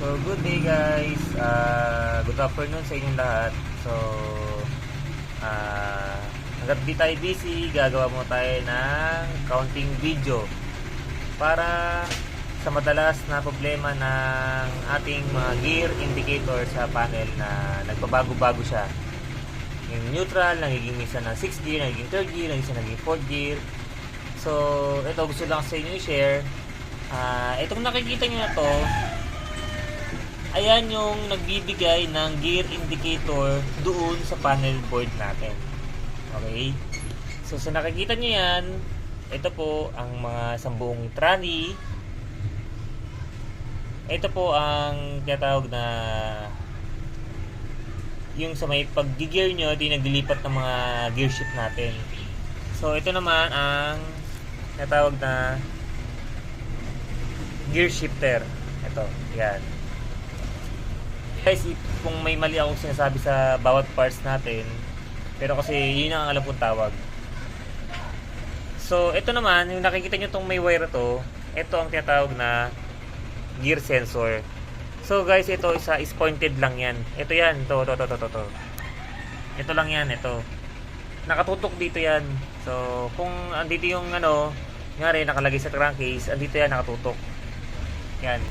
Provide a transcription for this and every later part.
So, good day guys. Good afternoon sa inyong lahat. So, hanggat di tayo busy, gagawa mo tayo ng counting video para sa madalas na problema ng ating mga gear indicator sa panel na nagbabago-bago siya. Yung neutral, nagiging minsan ng 6th gear, nagiging 3rd gear, nagiging 4th gear. So, ito gusto lang sa inyo i-share. Itong nakikita nyo na to, ayan yung nagbibigay ng gear indicator doon sa panel board natin. Okay? So, sa nakikita nyo yan, ito po ang mga sambuong tranny. Ito po ang tinatawag na yung sa may pag-gear nyo, ito yung naglilipat ng mga gear shift natin. So, ito naman ang tinatawag na gear shifter. Ito, yan. Guys, kung may mali akong sinasabi sa bawat parts natin, pero kasi yun ang alam kong tawag. So, ito naman, yung nakikita nyo itong may wire to, ito ang tinatawag na gear sensor. So, guys, ito is pointed lang yan. Ito yan, ito. Ito lang yan, ito. Nakatutok dito yan. So, kung andito yung ngari, nakalagay sa crankcase, andito yan, nakatutok. Yan.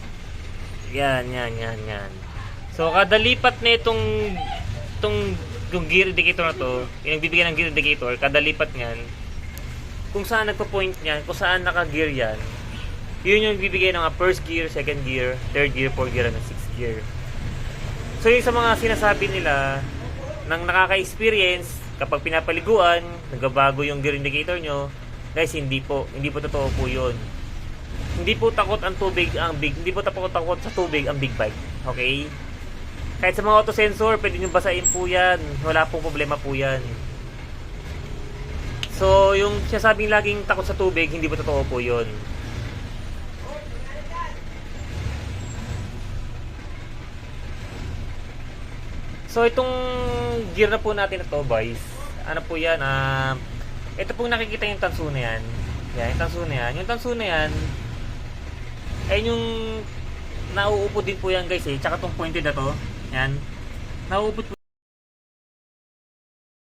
Yan. So, kada lipat na itong yung gear indicator na to, yung bibigyan ng gear indicator, kada lipat niyan, kung saan nagpo-point niyan, kung saan naka-gear yan, yun yung bibigay ng first gear, second gear, third gear, fourth gear, and sixth gear. So, yung sa mga sinasabi nila ng nakaka-experience, kapag pinapaliguan, nagbabago yung gear indicator nyo, guys, hindi po totoo po yun. Hindi po takot ang tubig hindi po takot sa tubig ang big bike. Okay? Kahit sa mga auto sensor, pwede nyo basahin po yan. Wala pong problema po yan. So, yung sinasabing laging takot sa tubig, hindi po totoo po yun. So, itong gear na po natin na to, boys, ano po yan, ito po nakikita yung tanso na yan. Yan, yung tanso na yan. Yung tanso na yan, ay yung nauupo din po yan, guys, eh. Tsaka itong pointed na to, yan. Nauupo po